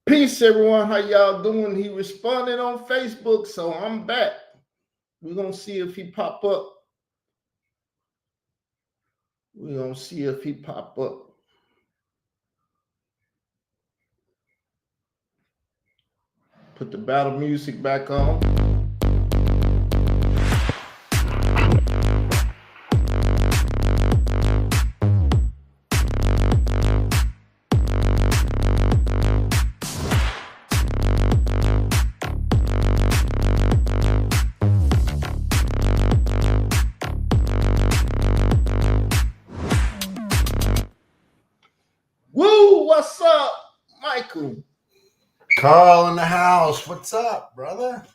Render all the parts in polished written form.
Peace, everyone. How y'all doing? He responded on Facebook, so I'm back. We're gonna see if he pop up. We're gonna see if he pop up. Put the battle music back on. Woo! What's up, Michael? Carl in the house. What's up, brother?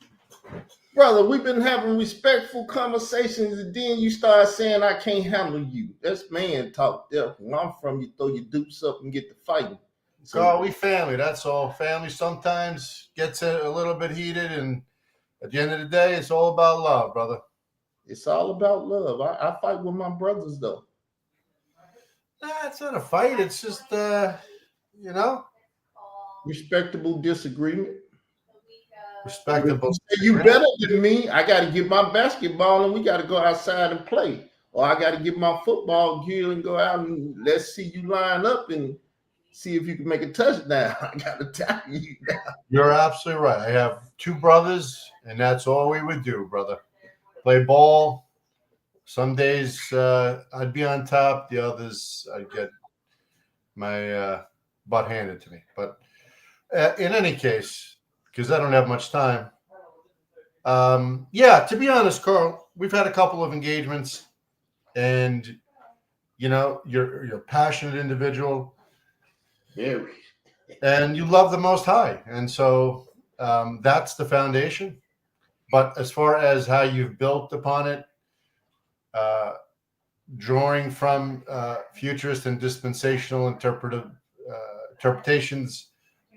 Brother, we've been having respectful conversations, and then you start saying I can't handle you. That's man talk there. Where I'm from, you throw your dupes up and get to fighting. So Carl, we family. That's all. Family sometimes gets a little bit heated, and at the end of the day, it's all about love, brother. it's all about love. I fight with my brothers though. Nah, it's not a fight. It's just, you know, Respectable disagreement. respectable. You better than me. I got to get my basketball and we got to go outside and play. Or I got to get my football gear and go out and let's see you line up and see if you can make a touchdown. I got to tell you that. You're absolutely right. I have two brothers, and that's all we would do, brother. Play ball. Some days I'd be on top. The others I'd get my butt handed to me. But in any case, because I don't have much time. Yeah, to be honest, Carl, we've had a couple of engagements, and you're a passionate individual, Very. and you love the Most High, and so that's the foundation. But as far as how you've built upon it, drawing from futurist and dispensational interpretations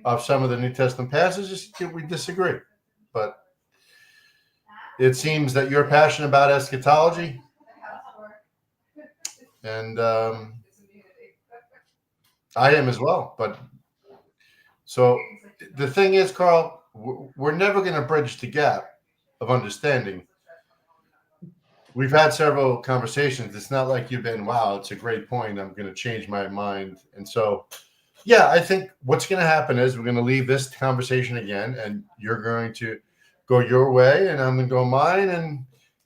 of some of the New Testament passages, we disagree. But it seems that you're passionate about eschatology, and I am as well. But so the thing is, Carl, we're never going to bridge the gap of understanding. We've had several conversations. It's not like you've been, wow, it's a great point, I'm going to change my mind. And so, yeah, I think what's going to happen is we're going to leave this conversation again, and you're going to go your way, and I'm going to go mine. And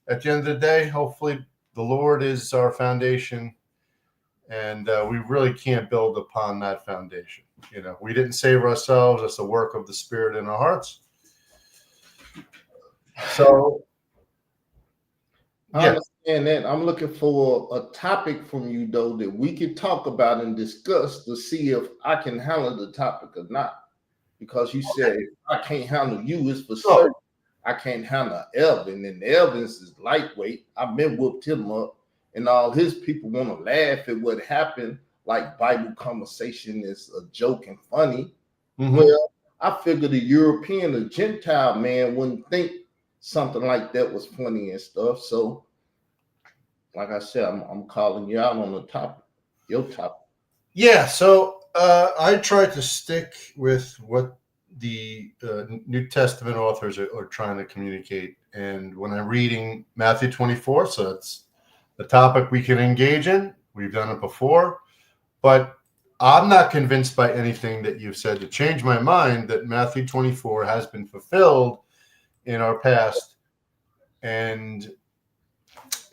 at the end of the day, hopefully the Lord is our foundation, and we really can't build upon that foundation. We didn't save ourselves. It's the work of the Spirit in our hearts. So, I understand that. I'm looking for a topic from you, though, that we could talk about and discuss to see if I can handle the topic or not. Because you said if I can't handle you, it's for certain I can't handle Elvin, and Elvin's is lightweight. I've been whooped him up, and all his people want to laugh at what happened, like Bible conversation is a joke and funny. Mm-hmm. Well, I figured a European or Gentile man wouldn't think something like that was funny and stuff. So, like I said, I'm calling you out on the topic, your topic. Yeah, so I try to stick with what the New Testament authors are trying to communicate. And when I'm reading Matthew 24, so it's the topic we can engage in. We've done it before, but I'm not convinced by anything that you've said to change my mind that Matthew 24 has been fulfilled in our past. And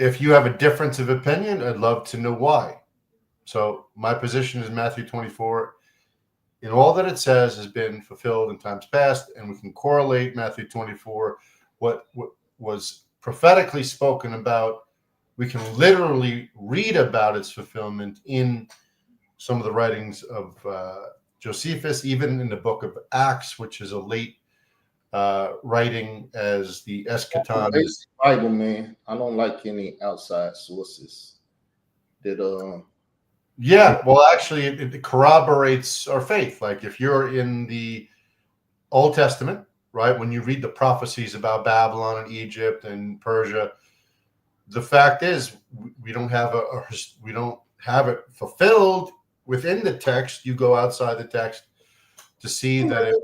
if you have a difference of opinion, I'd love to know why. So my position is Matthew 24, in all that it says, has been fulfilled in times past, and we can correlate Matthew 24, what was prophetically spoken about. We can literally read about its fulfillment in some of the writings of Josephus, even in the book of Acts, which is a late writing as the eschaton. Bible, man. I don't like any outside sources that Yeah, well, actually, it corroborates our faith. Like if you're in the Old Testament, right, when you read the prophecies about Babylon and Egypt and Persia, the fact is we don't have it fulfilled within the text. You go outside the text to see that it,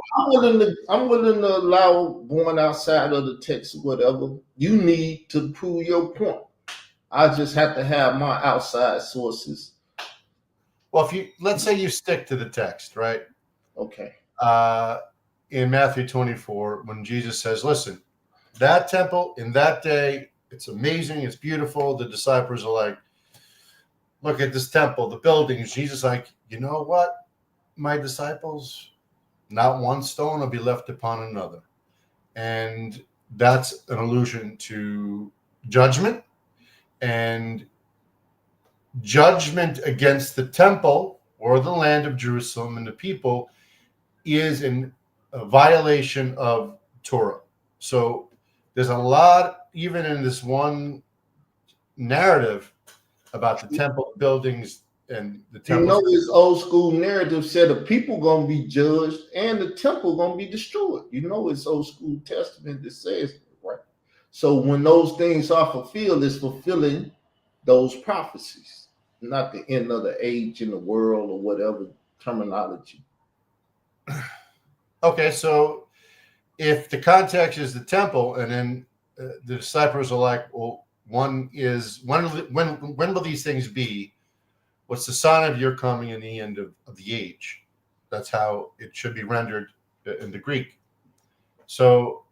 I'm willing to allow going outside of the text or whatever. You need to prove your point. I just have to have my outside sources. well, if you, let's say you stick to the text, right? Okay. In Matthew 24, when Jesus says, listen, that temple in that day, it's amazing, it's beautiful. The disciples are like, look at this temple, the buildings. Jesus is like, you know what, my disciples, not one stone will be left upon another. And that's an allusion to judgment, and judgment against the temple or the land of Jerusalem and the people is a violation of Torah. So there's a lot, even in this one narrative, about the temple buildings and the You temple. know, this old school narrative said the people gonna be judged and the temple gonna be destroyed. You know, it's old school testament that says right. So when those things are fulfilled, it's fulfilling those prophecies, not the end of the age in the world or whatever terminology. Okay, so if the context is the temple, and then the disciples are like, well, when will these things be? What's the sign of your coming and the end of the age? That's how it should be rendered in the Greek. So,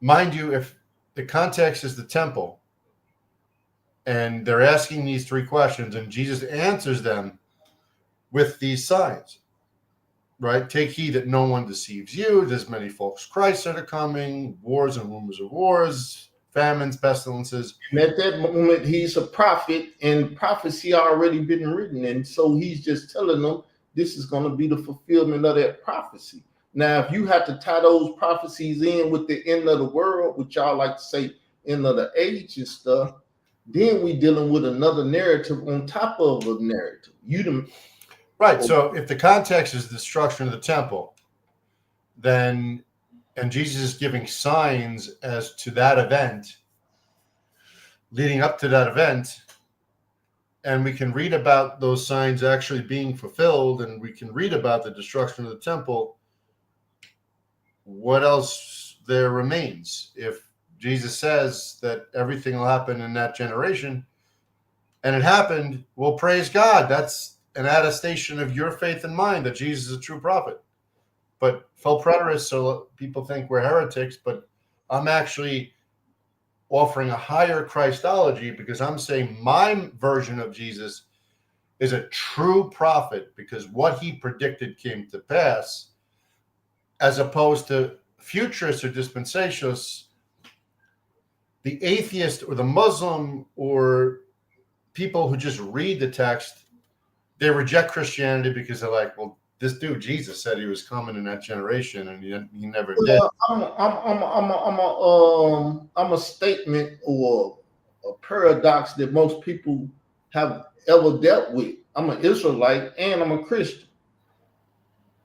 mind you, if the context is the temple, and they're asking these three questions, and Jesus answers them with these signs, right? Take heed that no one deceives you. There's many false Christs that are coming, wars and rumors of wars, famines, pestilences. And at that moment, he's a prophet, and prophecy already been written, and so he's just telling them this is going to be the fulfillment of that prophecy. Now, if you have to tie those prophecies in with the end of the world, which y'all like to say end of the age and stuff, then we dealing with another narrative on top of a narrative. Right. So if the context is the destruction of the temple, then, and Jesus is giving signs as to that event, leading up to that event, and we can read about those signs actually being fulfilled, and we can read about the destruction of the temple, what else there remains? If Jesus says that everything will happen in that generation, and it happened, well, praise God. That's an attestation of your faith and mine that Jesus is a true prophet. But faux preterists, so people think we're heretics, but I'm actually offering a higher Christology, because I'm saying my version of Jesus is a true prophet because what he predicted came to pass, as opposed to futurists or dispensationalists, the atheist or the Muslim or people who just read the text. They reject Christianity because they're like, well, this dude Jesus said he was coming in that generation, and he never did. I'm a statement or a paradox that most people have ever dealt with. I'm an Israelite and I'm a Christian.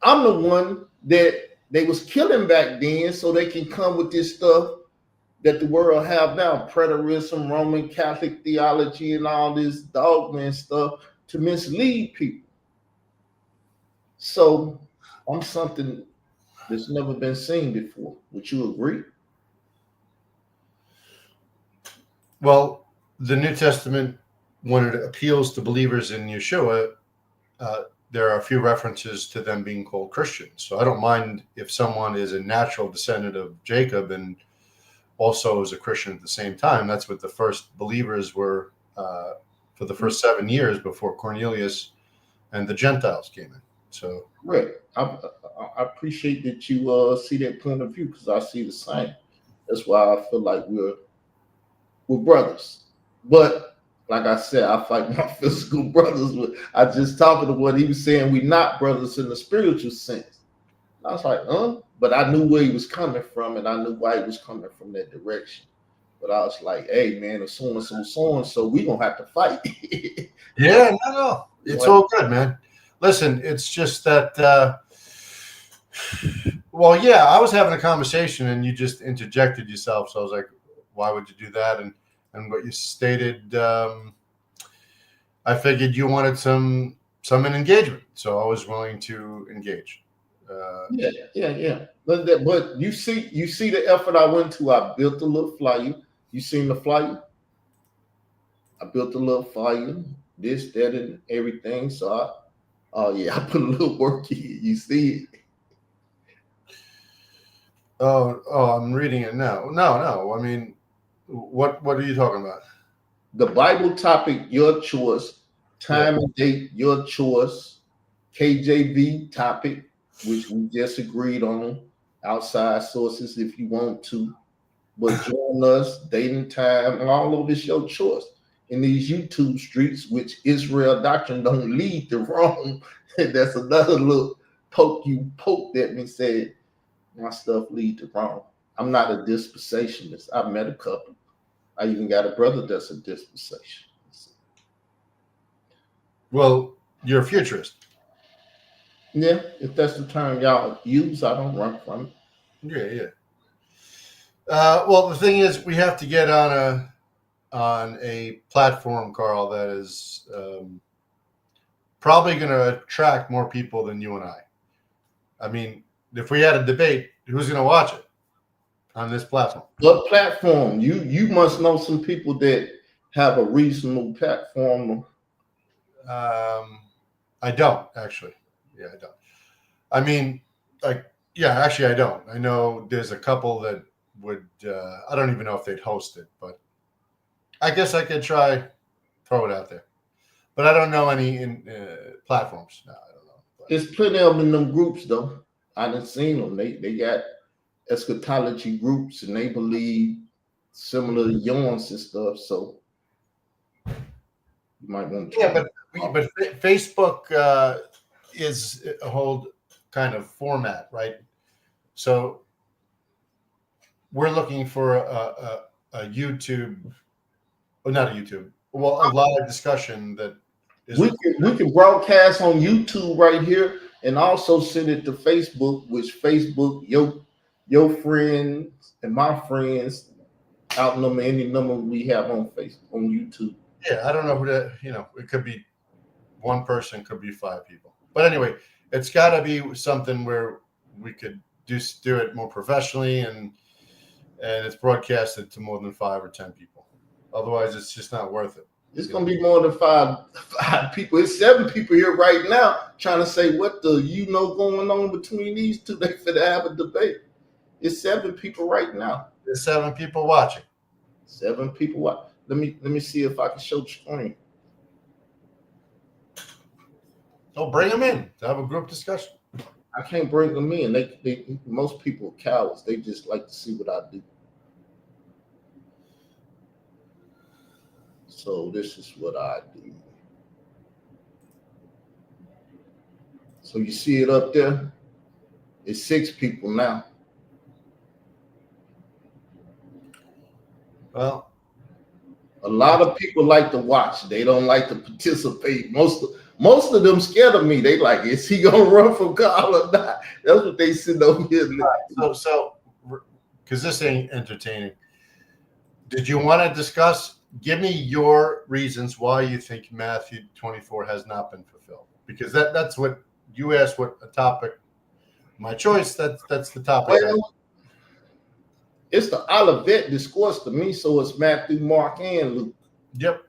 I'm the one that they was killing back then, so they can come with this stuff that the world have now, preterism, Roman Catholic theology, and all this dogma and stuff to mislead people. So I'm something that's never been seen before. Would you agree? Well, the New Testament, when it appeals to believers in Yeshua, there are a few references to them being called Christians. So I don't mind if someone is a natural descendant of Jacob and also is a Christian at the same time. That's what the first believers were for the first 7 years before Cornelius and the Gentiles came in. So right. I appreciate that you see that point of view, because I see the same. That's why I feel like we're brothers. But like I said, I fight my physical brothers. I just talking to what he was saying. We not brothers in the spiritual sense. I was like, but I knew where he was coming from, and I knew why he was coming from that direction. But I was like, hey man, if so and so, we gonna have to fight. yeah, no, it's all good, man. Listen, it's just that. Well, yeah, I was having a conversation and you just interjected yourself, so I was like, why would you do that? And what you stated, I figured you wanted some engagement, so I was willing to engage. Yeah. But you see the effort I went to. I built a little flyer. You seen the flyer? I built a little flyer, this, that, and everything. So I put a little work in. You see it? Oh, I'm reading it now. No. I mean, what are you talking about? The Bible topic, your choice. Time and date, your choice. KJV topic, which we just agreed on. Outside sources, if you want to, but join us. Date and time, and all of this your choice. In these YouTube streets, which Israel doctrine don't lead to wrong. That's another little poke you poked at me. Said my stuff lead to wrong. I'm not a dispensationalist. I've met a couple. I even got a brother that's a dispensationalist. Well, you're a futurist. Yeah, if that's the term y'all use, I don't run from it. Yeah. Well, the thing is, we have to get on a platform, Carl, that is probably going to attract more people than you and I. I mean, if we had a debate, who's going to watch it on this platform? What platform? You must know some people that have a reasonable platform. I don't actually. Yeah, I don't. I mean, actually, I don't. I know there's a couple that would. I don't even know if they'd host it, but I guess I could try throw it out there. But I don't know any platforms. No, I don't know. But There's plenty of them in them groups, though. I done seen them. They got eschatology groups, and they believe similar to yours and stuff. So you might want to. yeah, but Facebook is a whole kind of format, right? So we're looking for a YouTube, or not a YouTube, well, a live discussion that is. We can broadcast on YouTube right here, and also send it to Facebook, which Facebook your friends and my friends outnumber any number we have on Facebook on YouTube. Yeah, I don't know who that. It could be one person, could be 5 people. But anyway, it's got to be something where we could do it more professionally, and it's broadcasted to more than 5 or 10 people. Otherwise, it's just not worth it. It's gonna be more than five people. It's 7 people here right now trying to say what the going on between these two. They finna have a debate. It's 7 people right now. There's 7 people watching. 7 people watch. Let me see if I can show the screen. Oh, bring them in to have a group discussion. I can't bring them in. They most people are cowards. They just like to see what I do. So this is what I do. So you see it up there? It's 6 people now. Well, a lot of people like to watch. They don't like to participate. Most of them scared of me. They like, is he gonna run from Carl or not? That's what they sit over here. So, because this ain't entertaining. Did you want to discuss? Give me your reasons why you think Matthew 24 has not been fulfilled. Because that's what you asked. What a topic. My choice. That's the topic. Well, it's the Olivet discourse to me, so it's Matthew, Mark, and Luke. Yep.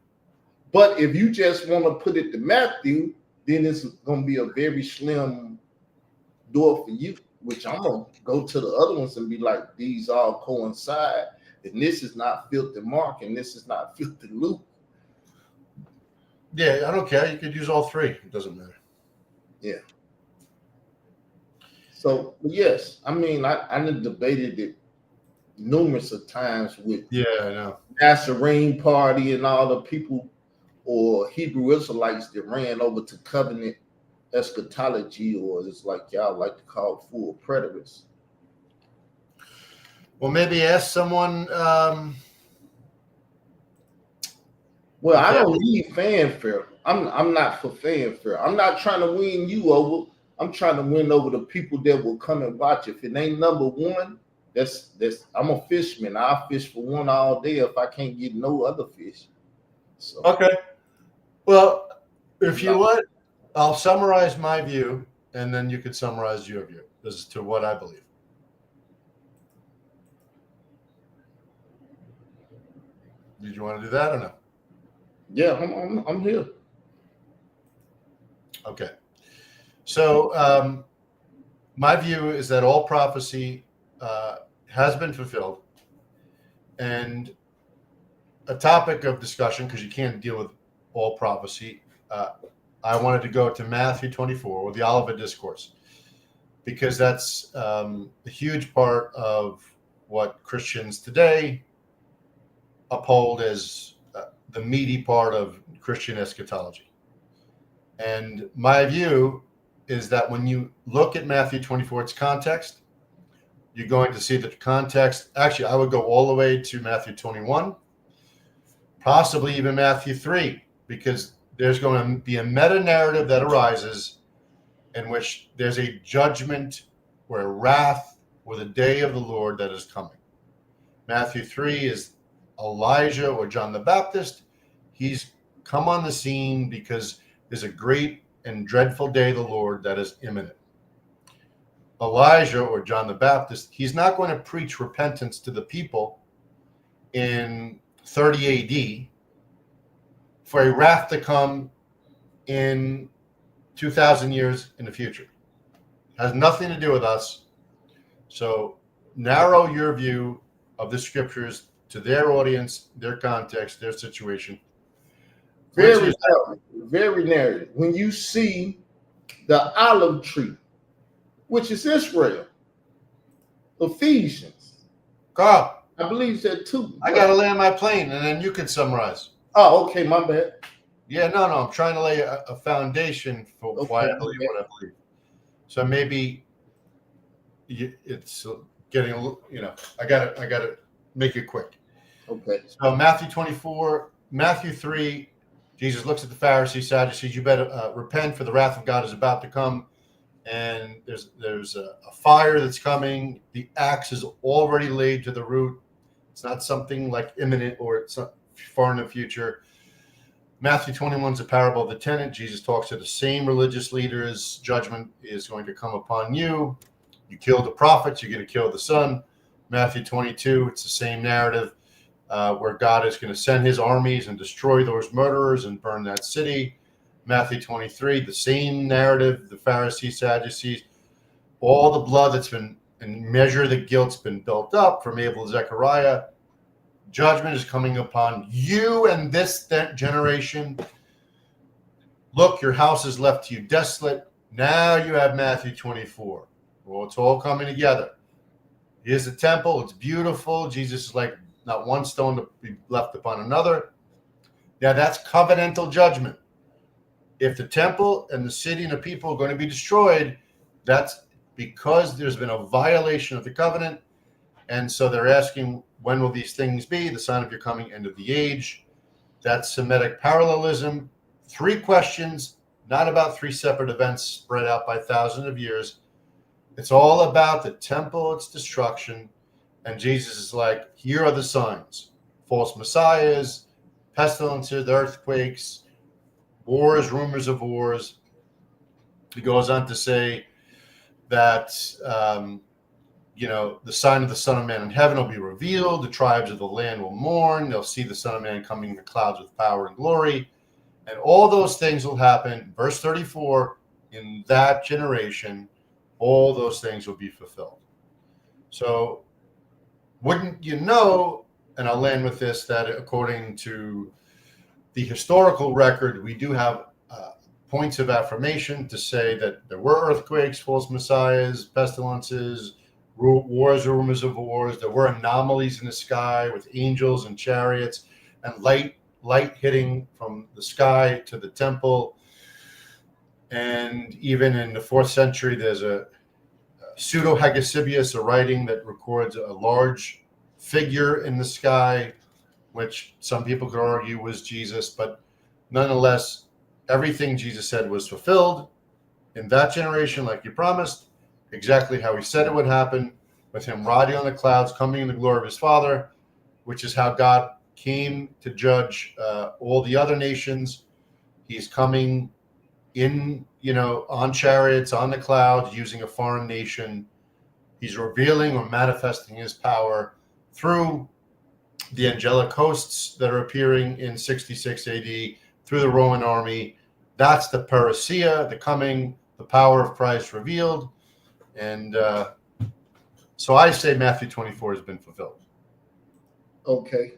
But if you just want to put it to Matthew, then it's going to be a very slim door for you, which I'm going to go to the other ones and be like, these all coincide. And this is not filthy Mark, and this is not filthy Luke. Yeah, I don't care. You could use all 3. It doesn't matter. Yeah. So, yes, I mean, I debated it numerous of times with I know Nazarene Party and all the people or Hebrew Israelites that ran over to covenant eschatology, or it's like y'all like to call full preterists. Well, maybe ask someone. Well, I don't need fanfare. I'm not for fanfare. I'm not trying to win you over. I'm trying to win over the people that will come and watch. If it ain't number one, that's I'm a fisherman. I'll fish for one all day if I can't get no other fish. So okay. Well, if you want, I'll summarize my view and then you could summarize your view as to what I believe. Did you want to do that or no? Yeah, I'm here. Okay. So my view is that all prophecy has been fulfilled, and a topic of discussion, because you can't deal with all prophecy, I wanted to go to Matthew 24, or the Olivet Discourse, because that's a huge part of what Christians today uphold as the meaty part of Christian eschatology. And my view is that when you look at Matthew 24, its context, you're going to see that the context, actually, I would go all the way to Matthew 21, possibly even Matthew 3, because there's going to be a meta-narrative that arises in which there's a judgment or a wrath or the day of the Lord that is coming. Matthew 3 is Elijah or John the Baptist. He's come on the scene because there's a great and dreadful day of the Lord that is imminent. Elijah or John the Baptist, he's not going to preach repentance to the people in 30 AD for a wrath to come in 2,000 years in the future. It has nothing to do with us. So narrow your view of the scriptures to their audience, their context, their situation. Very narrow, very narrow. When you see the olive tree, which is Israel, Ephesians, Carl, I believe that too. I got to land my plane, and then you can summarize. Oh, okay, my bad. Yeah, no, I'm trying to lay a foundation for why I believe what I believe. So maybe it's getting a little, I got to make it quick. Okay. So Matthew 24, Matthew 3, Jesus looks at the Pharisees, Sadducees, you better repent, for the wrath of God is about to come. And there's a fire that's coming. The axe is already laid to the root. It's not something like imminent or it's far in the future. Matthew 21 is a parable of the tenant. Jesus talks to the same religious leaders. Judgment is going to come upon you. You kill the prophets, you're going to kill the son. Matthew 22, it's the same narrative where God is going to send his armies and destroy those murderers and burn that city. Matthew 23, the same narrative, the Pharisees, Sadducees, all the blood that's been, and measure the guilt's been built up from Abel to Zechariah. Judgment is coming upon you and this generation. Look, your house is left to you desolate. Now you have Matthew 24. Well, it's all coming together. Here's the temple. It's beautiful. Jesus is like, not one stone to be left upon another. Now that's covenantal judgment. If the temple and the city and the people are going to be destroyed, that's because there's been a violation of the covenant. And so they're asking, when will these things be? The sign of your coming, end of the age. That's Semitic parallelism. 3 questions, not about 3 separate events spread out by thousands of years. It's all about the temple, its destruction. And Jesus is like, here are the signs. False messiahs, pestilences, earthquakes, wars, rumors of wars. He goes on to say that, the sign of the Son of Man in heaven will be revealed. The tribes of the land will mourn. They'll see the Son of Man coming in the clouds with power and glory. And all those things will happen. Verse 34, in that generation, all those things will be fulfilled. So wouldn't you know, and I'll land with this, that according to the historical record, we do have points of affirmation to say that there were earthquakes, false messiahs, pestilences, wars, rumors of wars. There were anomalies in the sky with angels and chariots and light hitting from the sky to the temple. And even in the 4th century, there's a Pseudo-Hegesippus, a writing that records a large figure in the sky, which some people could argue was Jesus, but nonetheless, everything Jesus said was fulfilled in that generation, like he promised, exactly how he said it would happen, with him riding on the clouds, coming in the glory of his Father, which is how God came to judge all the other nations. He's coming on chariots, on the clouds, using a foreign nation. He's revealing or manifesting his power through the angelic hosts that are appearing in 66 AD, through the Roman army. That's the parousia, the coming, the power of Christ revealed. And so I say Matthew 24 has been fulfilled. Okay.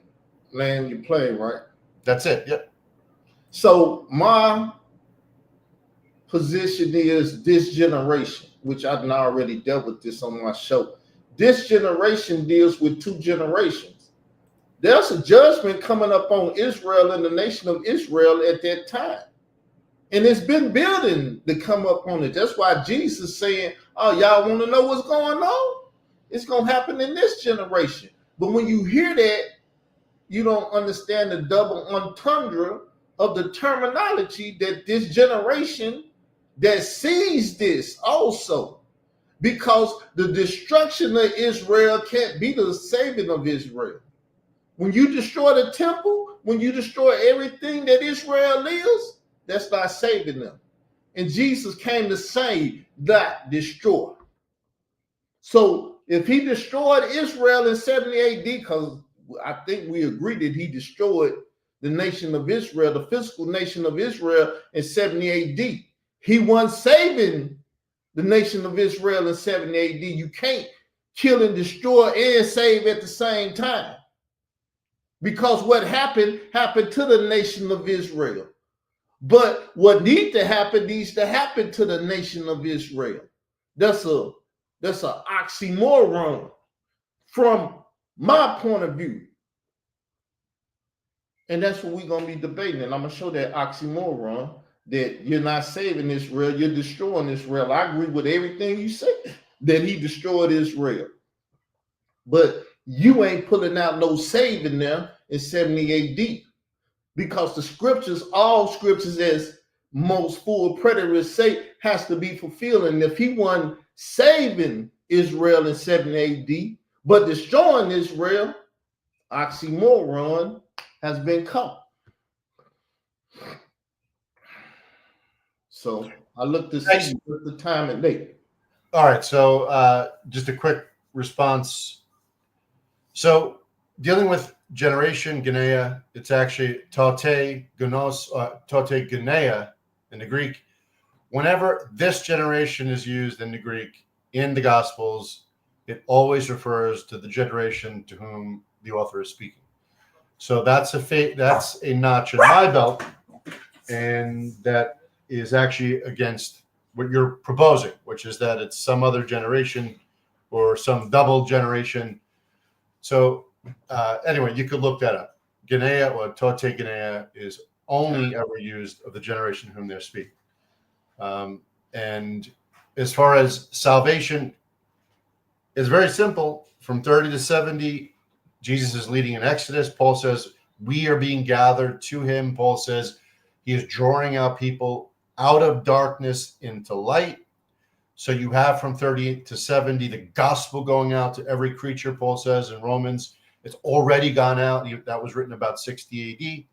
Land your plane, right? That's it. Yep. So my position is this generation, which I've already dealt with this on my show. This generation deals with two generations. There's a judgment coming up on Israel and the nation of Israel at that time. And it's been building to come up on it. That's why Jesus is saying, oh, y'all want to know what's going on? It's going to happen in this generation. But when you hear that, you don't understand the double entendre of the terminology that this generation that sees this also. Because the destruction of Israel can't be the saving of Israel. When you destroy the temple, when you destroy everything that Israel is, that's not saving them. And Jesus came to save, not destroy. So if he destroyed Israel in 70 AD, because I think we agree that he destroyed the nation of Israel, the physical nation of Israel in 70 AD, he wasn't saving the nation of Israel in 70 AD. You can't kill and destroy and save at the same time. Because what happened to the nation of Israel. But what needs to happen to the nation of Israel. That's a oxymoron from my point of view. And that's what we're going to be debating. And I'm going to show that oxymoron that you're not saving Israel, you're destroying Israel. I agree with everything you say, that he destroyed Israel. But you ain't pulling out no saving them in 70 AD. Because the scriptures, all scriptures, as most full preterists say, has to be fulfilled. And if he wasn't saving Israel in 70 AD, but destroying Israel, oxymoron has been caught. So I look to see what the time and date. All right. So just a quick response. So dealing with generation, Genea, it's actually taute Genea in the Greek. Whenever this generation is used in the Greek in the Gospels, it always refers to the generation to whom the author is speaking. So that's a notch in my belt, and that is actually against what you're proposing, which is that it's some other generation or some double generation. So anyway, you could look that up. Genea or taute Genea is only ever used of the generation whom they're speaking. And as far as salvation, it's very simple. From 30 to 70, Jesus is leading an exodus. Paul says we are being gathered to him. Paul says he is drawing out people out of darkness into light. So you have from 30 to 70, the gospel going out to every creature, Paul says in Romans. It's already gone out. That was written about 60 AD.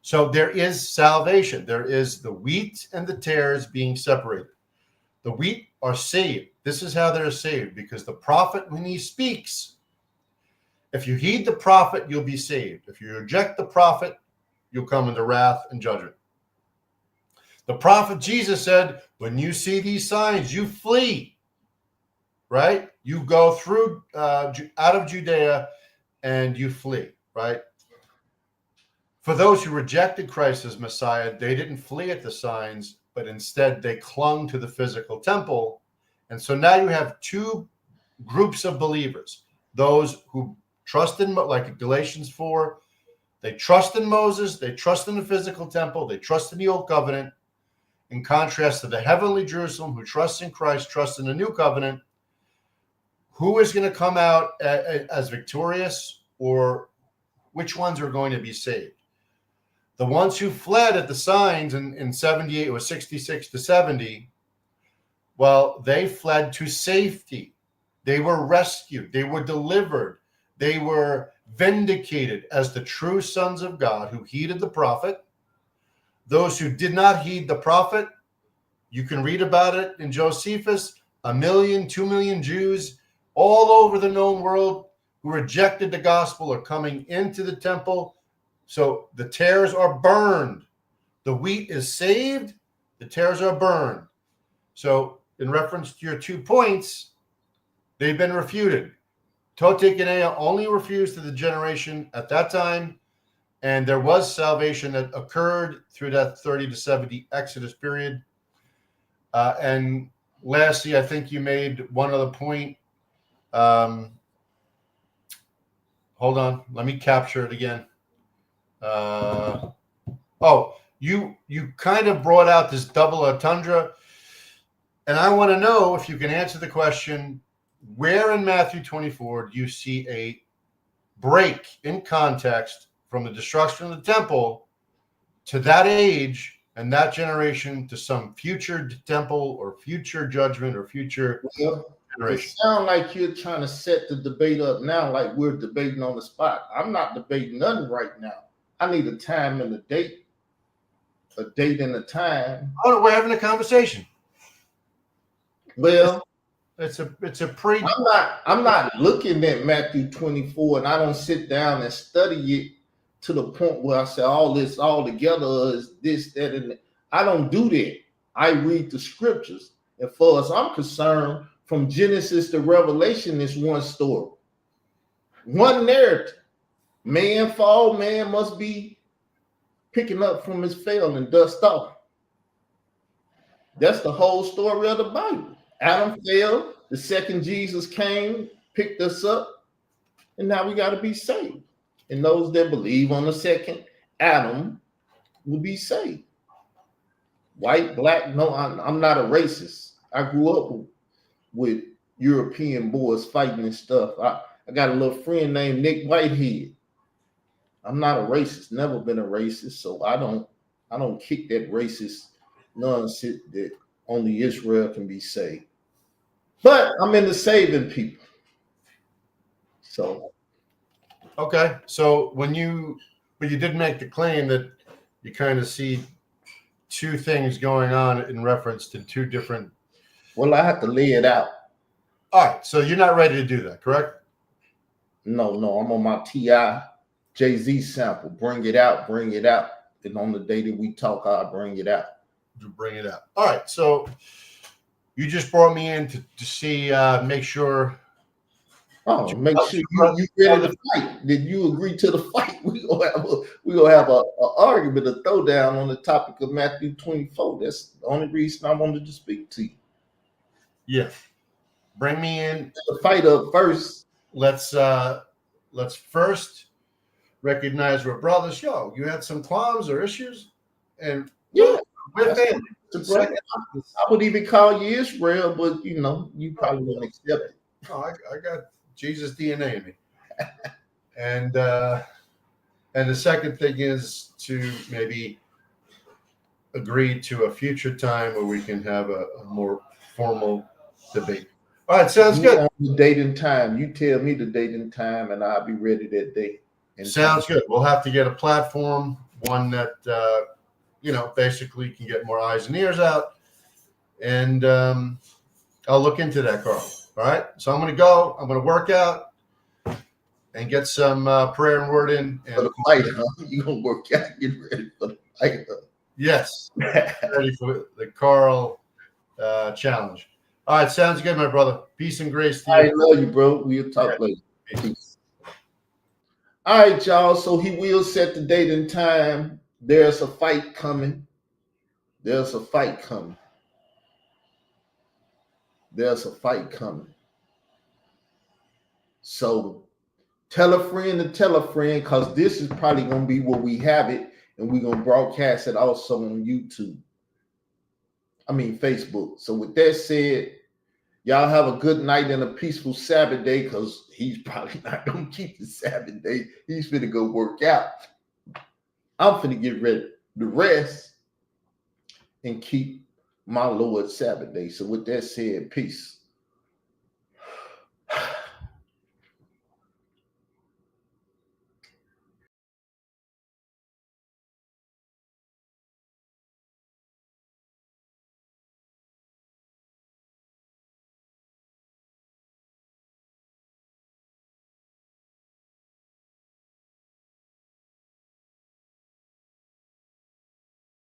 So there is salvation. There is the wheat and the tares being separated. The wheat are saved. This is how they're saved, because the prophet, when he speaks, if you heed the prophet, you'll be saved. If you reject the prophet, you'll come into wrath and judgment. The prophet Jesus said, when you see these signs, you flee, right? You go through out of Judea and you flee, right? For those who rejected Christ as Messiah, they didn't flee at the signs, but instead they clung to the physical temple. And so now you have two groups of believers. Those who trust in, like Galatians 4, they trust in Moses, they trust in the physical temple, they trust in the old covenant, in contrast to the heavenly Jerusalem who trusts in Christ, trusts in the new covenant. Who is going to come out as victorious, or which ones are going to be saved? The ones who fled at the signs in 78 or 66 to 70, well, they fled to safety. They were rescued. They were delivered. They were vindicated as the true sons of God who heeded the prophet. Those who did not heed the prophet You can read about it in Josephus. 1 million, 2 million Jews all over the known world who rejected the gospel are coming into the temple. So the tares are burned. The wheat is saved. The tares are burned. So in reference to your 2 points, they've been refuted. Totek and Ea only refused to the generation at that time, and there was salvation that occurred through that 30 to 70 Exodus period. And lastly, I think you made one other point. Hold on, let me capture it again. You kind of brought out this double entendre, and I want to know if you can answer the question: where in Matthew 24 do you see a break in context from the destruction of the temple to that age and that generation to some future temple or future judgment or future generation? It sounds like you're trying to set the debate up now like we're debating on the spot. I'm not debating nothing right now. I need a time and a date and a time. Oh, we're having a conversation. Well, it's a pre. I'm not looking at Matthew 24, and I don't sit down and study it to the point where I say all this all together is this, that, and that. I don't do that. I read the scriptures, and far as I'm concerned, from Genesis to Revelation is one story, one narrative. Man fall, man must be picking up from his fail and dust off. That's the whole story of the Bible. Adam fell, the second Jesus came, picked us up, and now we got to be saved. And those that believe on the second Adam will be saved. White, black, no, I'm not a racist. I grew up with European boys fighting and stuff. I got a little friend named Nick Whitehead. I'm not a racist, never been a racist, so I don't kick that racist nonsense that only Israel can be saved. But I'm into saving people. So okay. So but you did make the claim that you kind of see 2 things going on in reference to 2 different. Well, I have to lay it out. All right. So you're not ready to do that, correct? No, I'm on my T.I. Jay-Z sample. Bring it out. And on the day that we talk, I'll bring it out. To bring it out. All right. So you just brought me in to see, make sure. Oh, make sure you ready to fight. Did you agree to the fight? We gonna have a argument, a throwdown on the topic of Matthew 24. That's the only reason I wanted to speak to you. Yeah. Bring me in. The fight up first. Let's first recognize we're brothers. Yo, you had some qualms or issues, and yeah, we're family. I would even call you Israel, but you probably wouldn't accept it. Oh, I got Jesus DNA in me. And the second thing is to maybe agree to a future time where we can have a more formal debate. All right, sounds good. On the date and time. You tell me the date and time, and I'll be ready that day. Sounds good. We'll have to get a platform, one that basically can get more eyes and ears out. And I'll look into that, Carl. All right. So I'm going to go. I'm going to work out and get some prayer and word in. And for the fight, huh? You're going to work out, get ready for the fight. Huh? Yes. Ready for the Carl challenge. All right. Sounds good, my brother. Peace and grace to you. I love you, bro. We'll talk later. Peace. All right, y'all. So he will set the date and time. There's a fight coming. There's a fight coming. There's a fight coming. So tell a friend to tell a friend, because this is probably going to be where we have it, and we're going to broadcast it also on YouTube. Facebook. So with that said, y'all have a good night and a peaceful Sabbath day, because he's probably not going to keep the Sabbath day. He's finna go work out. I'm finna get ready to rest and keep my Lord Sabbath day. So with that said, peace.